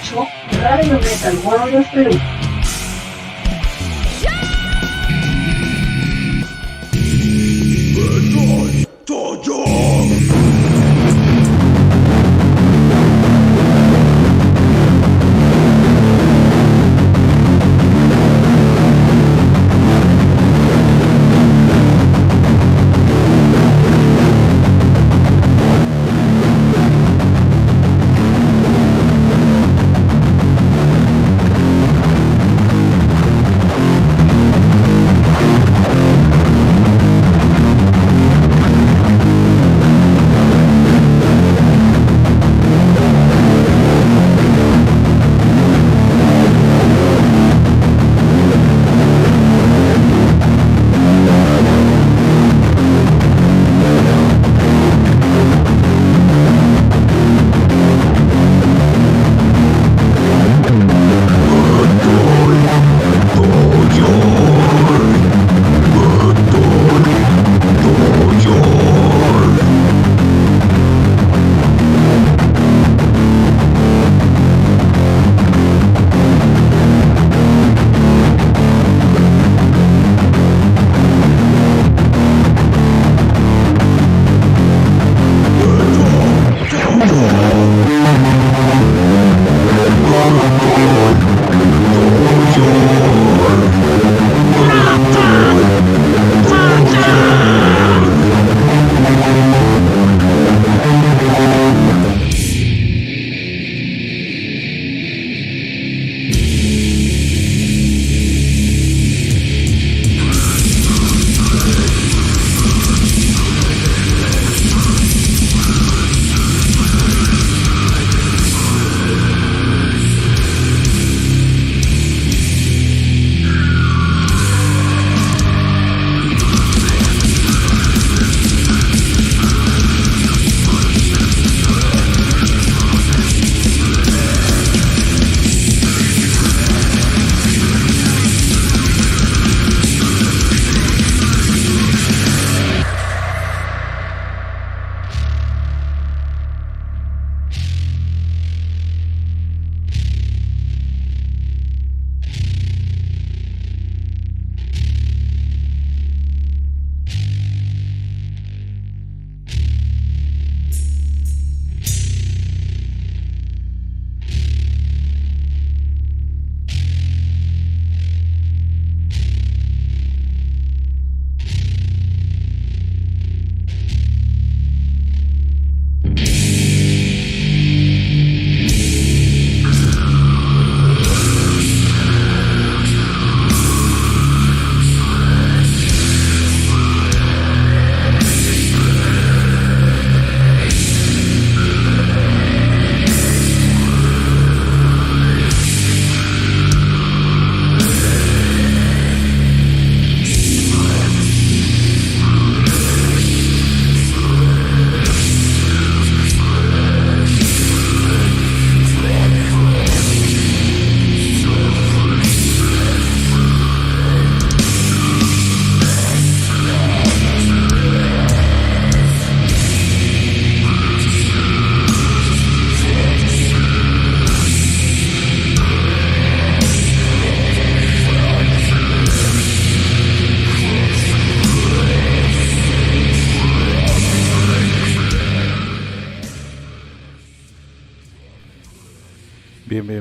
178 Radio Metal Warriors Perú.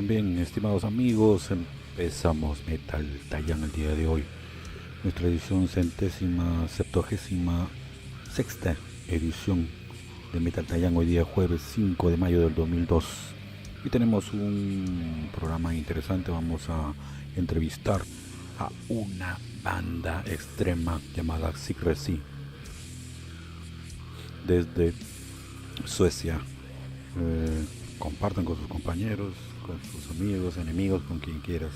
Bien, estimados amigos, empezamos Metal Tallán el día de hoy, nuestra edición 176ª edición de Metal Tallán, hoy día jueves 5 de mayo del 2002. Y tenemos un programa interesante, vamos a entrevistar a una banda extrema llamada Sickrecy desde Suecia. Compartan con sus compañeros, con sus amigos, enemigos, con quien quieras,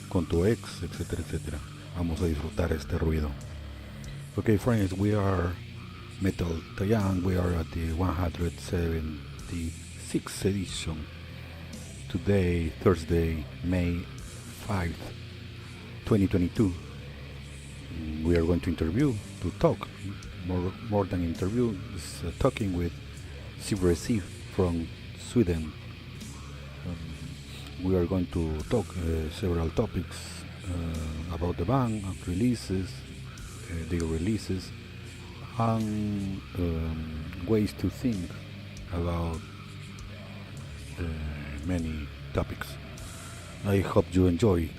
con tu ex, etcétera, etcétera. Vamos a disfrutar este ruido. Okay, friends, we are Metal Tallán. We are at the 176th edition. Today, Thursday, May 5th, 2022. We are going to talk, more than interview, is talking with Sickrecy from Sweden. we are going to talk several topics about the band, releases, their releases, and ways to think about many topics. I hope you enjoy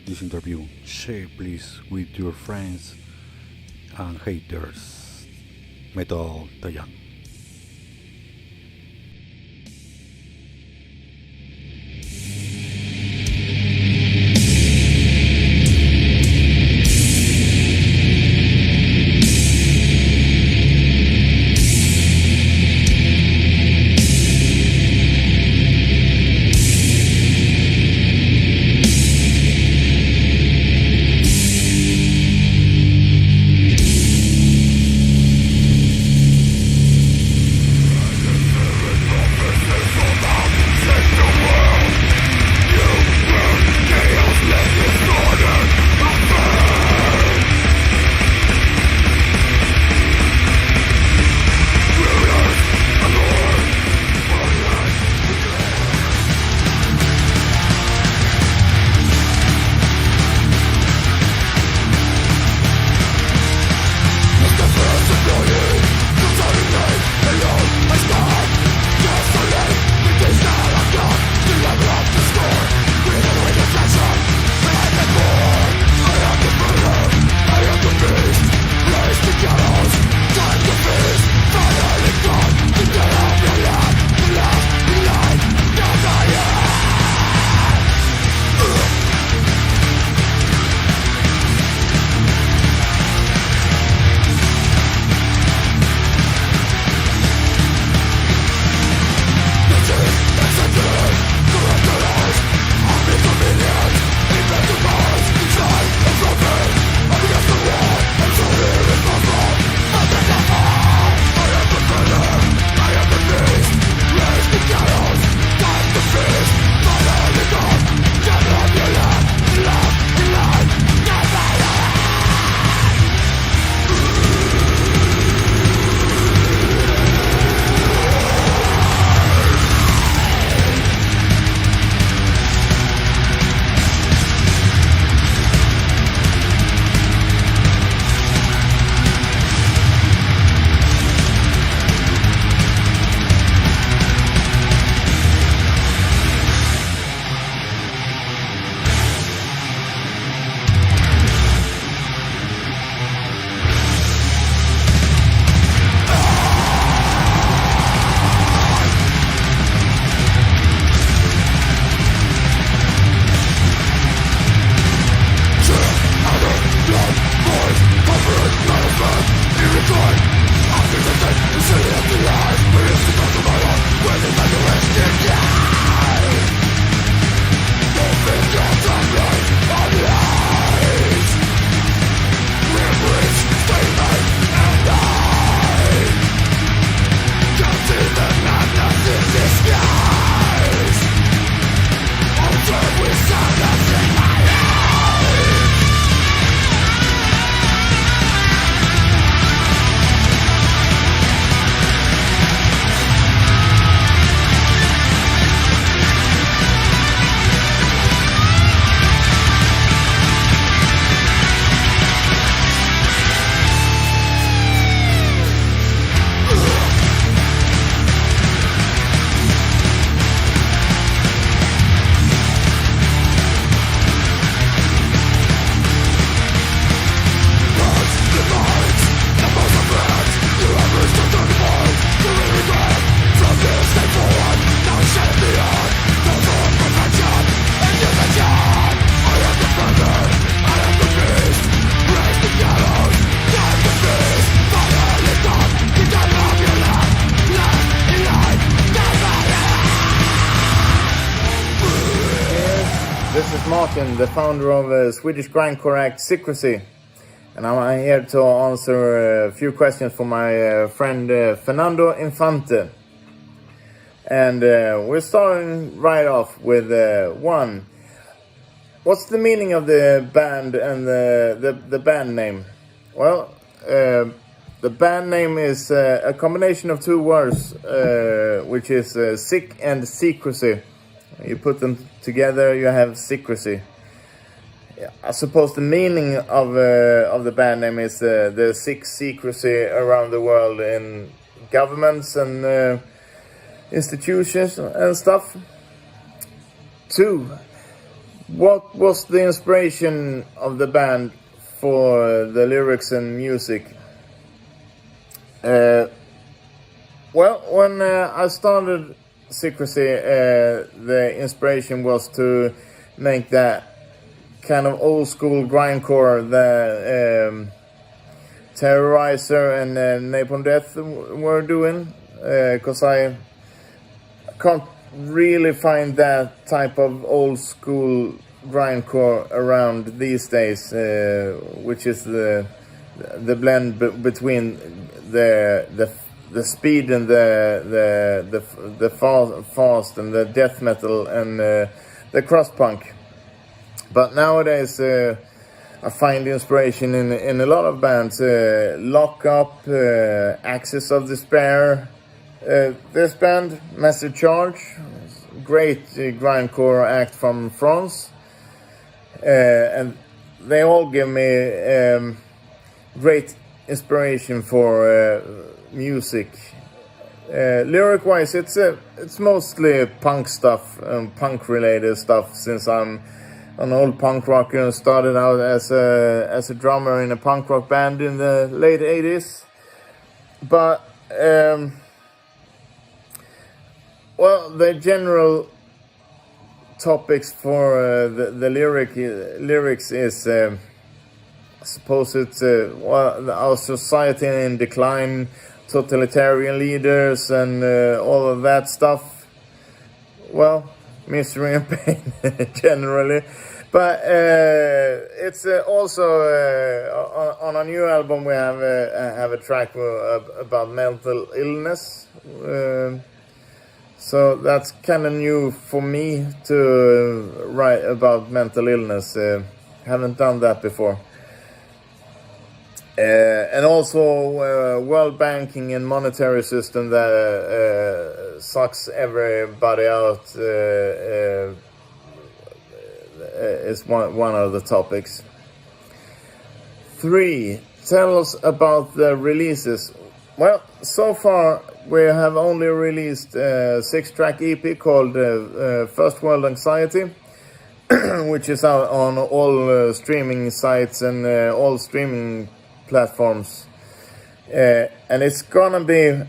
this interview. Share please with your friends and haters. Metal Tallán. Martin, the founder of Swedish grindcore act Sickrecy, and I'm here to answer a few questions from my friend Fernando Infante. And we're starting right off with one. What's the meaning of the band and the band name? Well, the band name is a combination of two words, which is sick and secrecy. You put them together, you have Sickrecy. I suppose the meaning of the band name is the sick secrecy around the world in governments and institutions and stuff. 2. What was the inspiration of the band for the lyrics and music? Well, when I started Sickrecy, the inspiration was to make that kind of old school grindcore that Terrorizer and Napalm Death were doing, because I can't really find that type of old school grindcore around these days, which is the blend between the speed and the fast and the death metal and the cross punk. But nowadays I find inspiration in a lot of bands. Lock Up, Axis of Despair. This band, Massive Charge, great grindcore act from France. And they all give me great inspiration for music. Lyric-wise, it's mostly punk stuff, punk-related stuff, since I'm an old punk rocker and started out as a drummer in a punk rock band in the late 80s. But well, the general topics for the lyrics is, I suppose it's well, our society in decline, totalitarian leaders, and all of that stuff. Well, misery and pain generally. But it's also on a new album we have a track about mental illness. So that's kind of new for me to write about mental illness. Haven't done that before. And also world banking and monetary system that sucks everybody out is one of the topics. 3. Tell us about the releases. Well, so far we have only released a 6-track EP called First World Anxiety, which is out on all streaming sites and all streaming platforms. And it's gonna be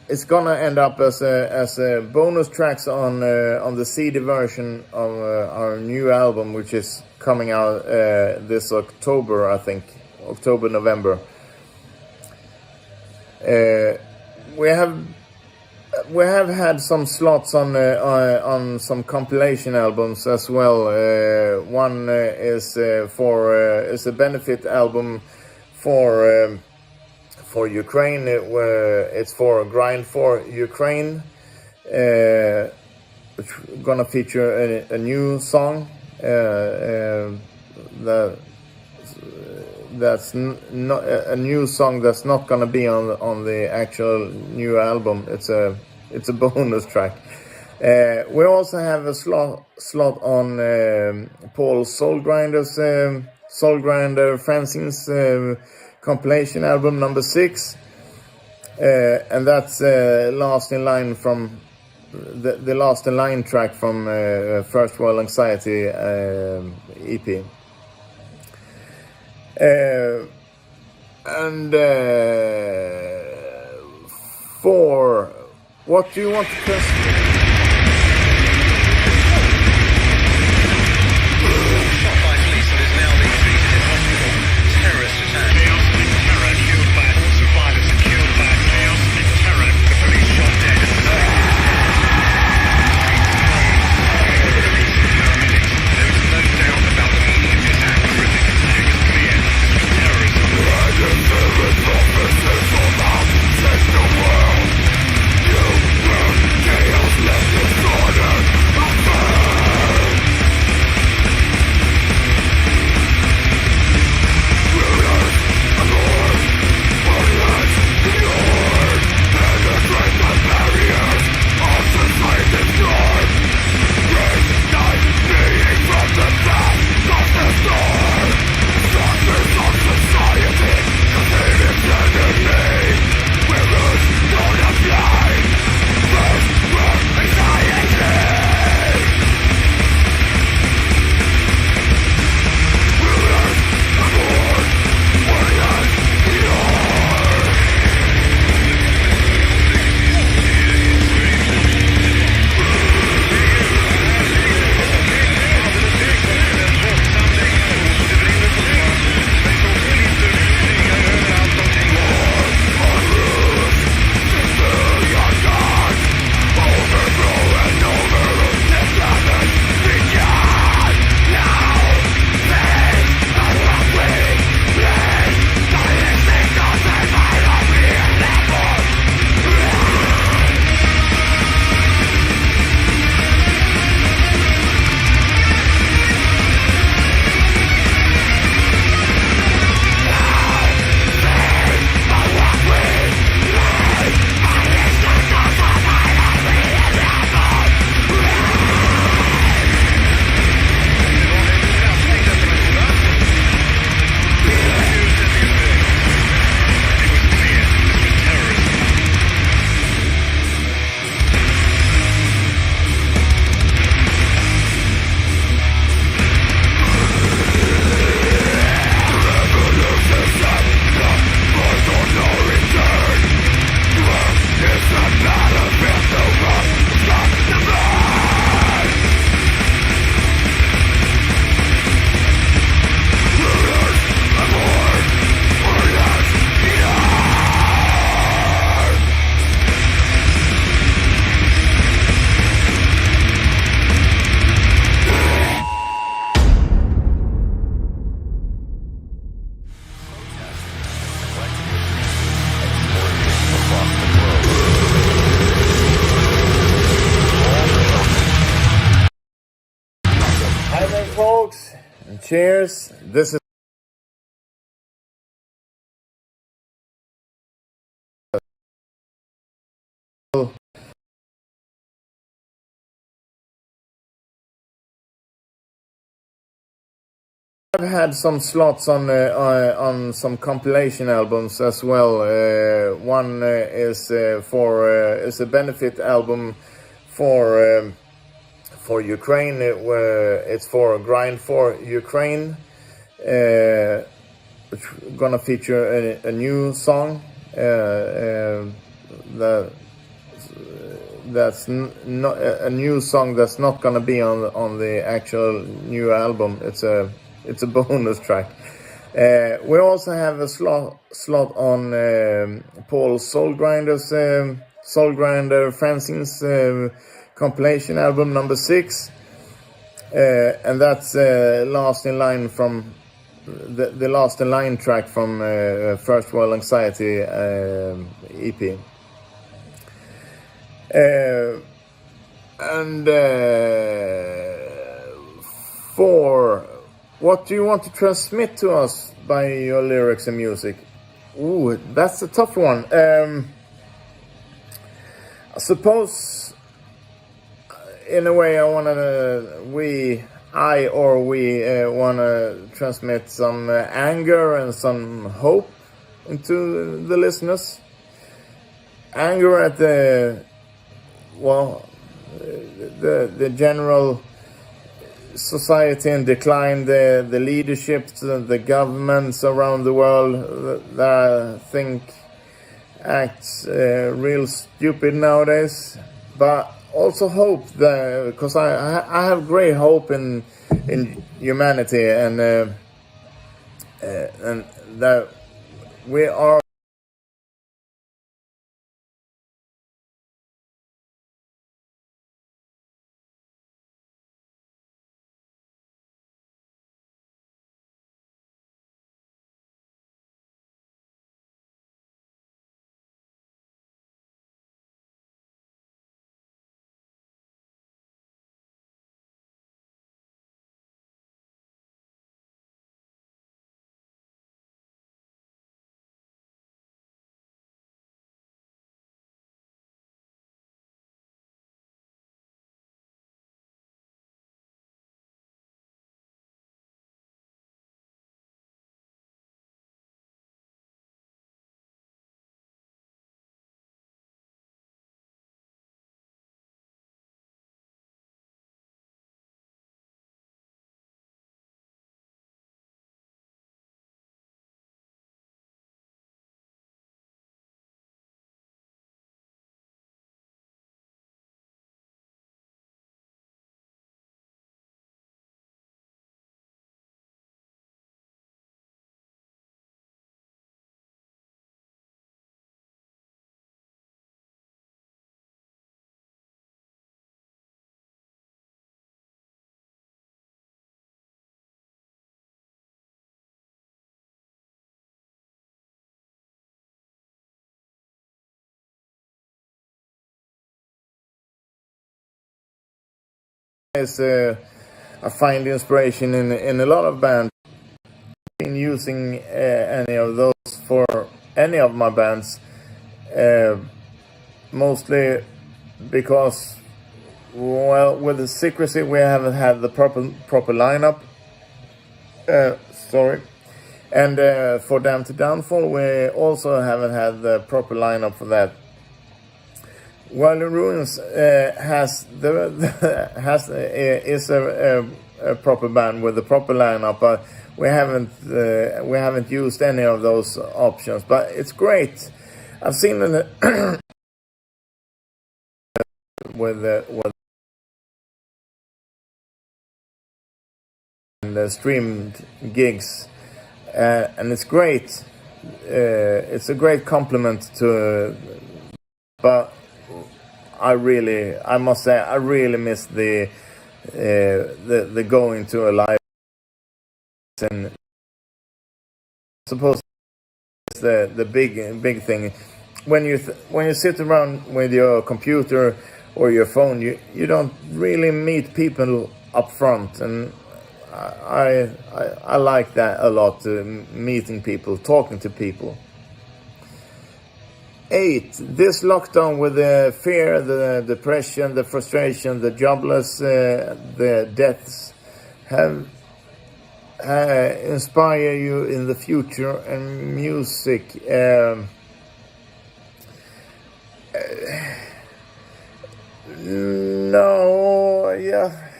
it's gonna end up as a bonus tracks on the CD version of our new album, which is coming out this October, I think, November. We have had some slots on some compilation albums as well. One is is a benefit album for Ukraine. It's for Grind for Ukraine, which gonna feature a new song that's not a new song that's not gonna be on the actual new album. It's a bonus track. We also have a slot on Paul Soulgrinder's Soulgrinder Fanzines compilation album number 6, and that's last in line from the last in line track from First World Anxiety EP. And 4. What do you want to question? Chaos And cheers. This is I've had some slots on some compilation albums as well. One is is a benefit album for Ukraine. It's for Grind for Ukraine. It's gonna feature a new song that's not a new song that's not gonna be on the actual new album. It's a bonus track. We also have a slot on Paul Soulgrinder's Soulgrinder Fanzine's compilation album number 6, and that's Last in Line from the Last in Line track from First World Anxiety EP. And for what do you want to transmit to us by your lyrics and music? Ooh, that's a tough one. I suppose, in a way, I wanna transmit some anger and some hope into the listeners. Anger at the general society in decline, the leaderships, the governments around the world that I think acts real stupid nowadays. But also hope, because I have great hope in humanity, and that we are I find inspiration in a lot of bands. I've been using any of those for any of my bands, mostly because, well, with the Sickrecy we haven't had the proper lineup. And for Damn to Downfall we also haven't had the proper lineup for that. While the Ruins is a proper band with a proper lineup, but we haven't used any of those options. But it's great. I've seen it with the streamed gigs, and it's great. It's a great compliment to, but I must say, I really miss the going to a live, and I suppose it's the big thing. When you sit around with your computer or your phone, you don't really meet people up front, and I like that a lot, meeting people, talking to people. 8. This lockdown with the fear, the depression, the frustration, the jobless, the deaths have inspire you in the future and music. No, yeah.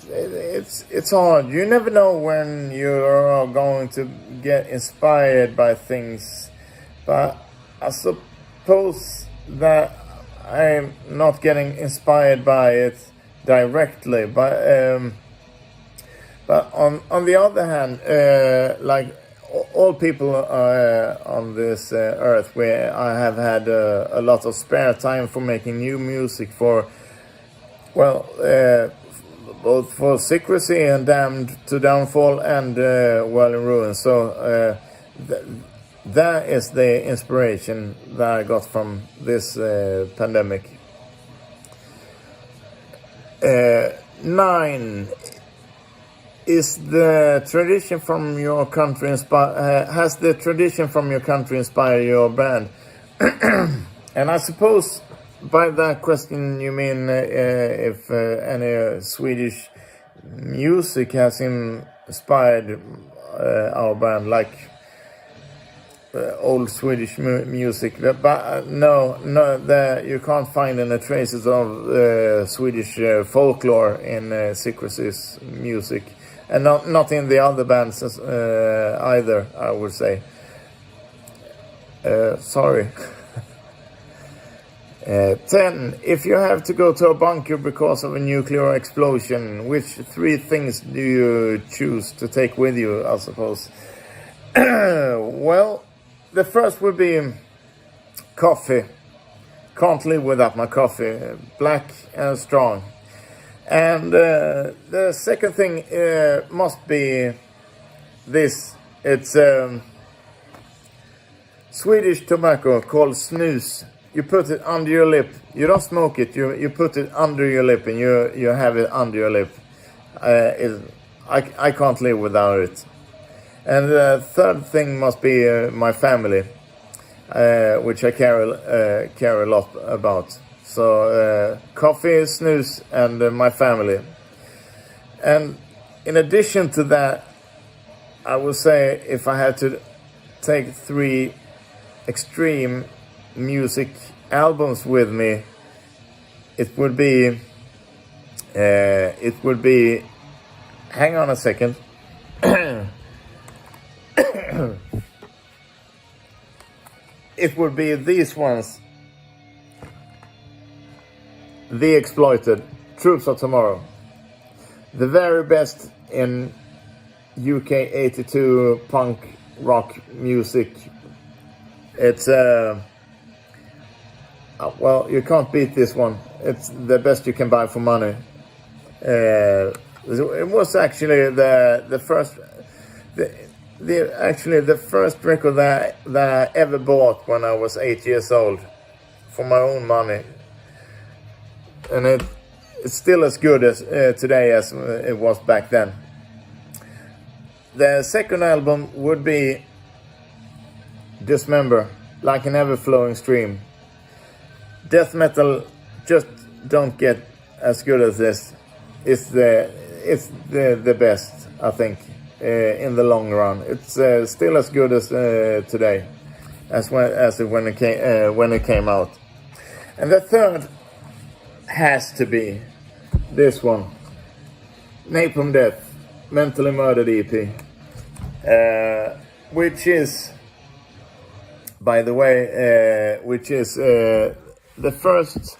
It's hard. You never know when you're going to get inspired by things. But I suppose that I'm not getting inspired by it directly. But on the other hand, like all people on this earth, where I have had a lot of spare time for making new music for, well, both for Sickrecy and Damned to Downfall and Well in Ruin. So that is the inspiration that I got from this pandemic. 9. Is the tradition from your country has the tradition from your country inspired your band? And I suppose by that question you mean if any Swedish music has inspired our band, like old Swedish music. But no, you can't find any traces of Swedish folklore in Sickrecy's music. And not in the other bands either, I would say. Sorry. 10. If you have to go to a bunker because of a nuclear explosion, which 3 things do you choose to take with you, I suppose? Well, the first would be coffee. Can't live without my coffee. Black and strong. And the second thing must be this. It's Swedish tobacco called snus. You put it under your lip. You don't smoke it. You put it under your lip and you have it under your lip. I can't live without it. And the third thing must be my family, which I care a lot about. So coffee, snus, and my family. And in addition to that, I would say if I had to take 3 extreme music albums with me, it would be hang on a second. It would be these ones. The Exploited, Troops of Tomorrow. The very best in UK 82 punk rock music. It's well, you can't beat this one. It's the best you can buy for money. It was actually the first the first record that I ever bought when I was 8 years old for my own money. And it's still as good as today as it was back then. The second album would be Dismember, Like an Ever-Flowing Stream. Death metal just don't get as good as this. It's the best, I think, in the long run. It's still as good as today, when it came out. And the third has to be this one, Napalm Death, Mentally Murdered EP, which is, by the way, the first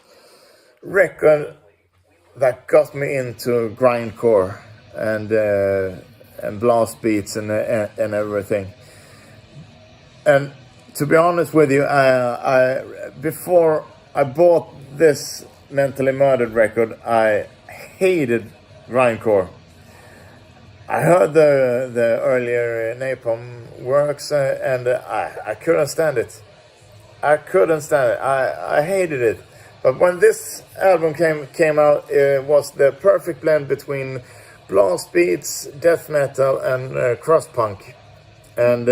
record that got me into grindcore and blast beats and everything. And to be honest with you, I before I bought this Mentally Murdered record, I hated grindcore. I heard the earlier Napalm works and I couldn't stand it. I hated it. But when this album came out, it was the perfect blend between blast beats, death metal, and cross punk. And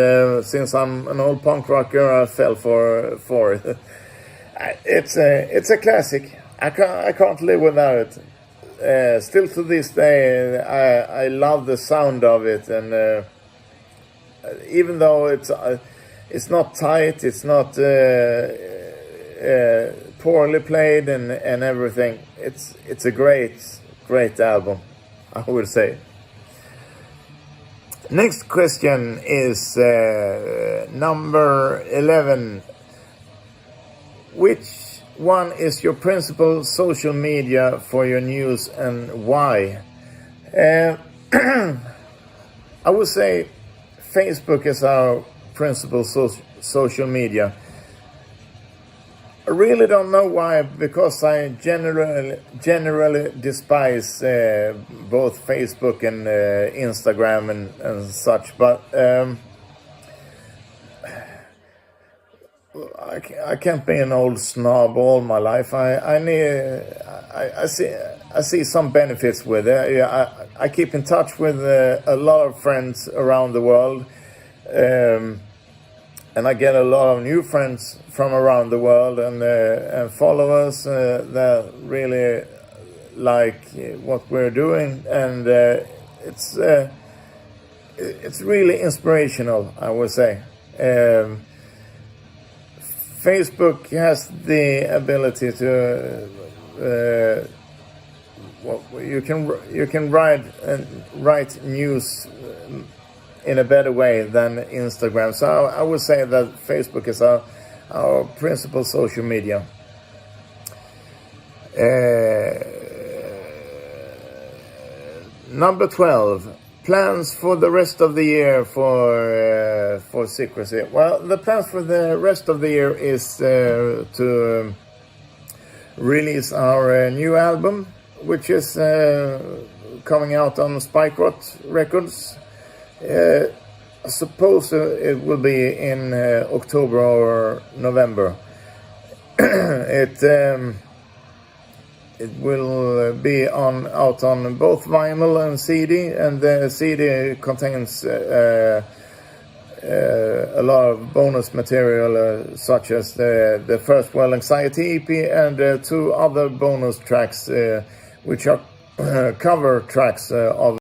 since I'm an old punk rocker, I fell for it. It's a classic. I can't live without it. Still to this day, I love the sound of it, and even though it's not tight, it's not poorly played and everything. It's a great album, I would say. Next question is number 11. Which one is your principal social media for your news and why? I would say Facebook is our principal social media. I really don't know why, because I generally despise both Facebook and Instagram and such, but I can't be an old snob all my life. I see some benefits with it. I keep in touch with a lot of friends around the world, and I get a lot of new friends from around the world, and followers that really like what we're doing, and it's really inspirational, I would say. Facebook has the ability to you can write news in a better way than Instagram. So I would say that Facebook is our principal social media. Number 12. Plans for the rest of the year for Sickrecy. Well, the plans for the rest of the year is to release our new album, which is coming out on Spike Records. I suppose it will be in October or November. It will be out on both vinyl and CD, and the CD contains a lot of bonus material, such as the first Well Anxiety EP and 2 other bonus tracks, which are cover tracks of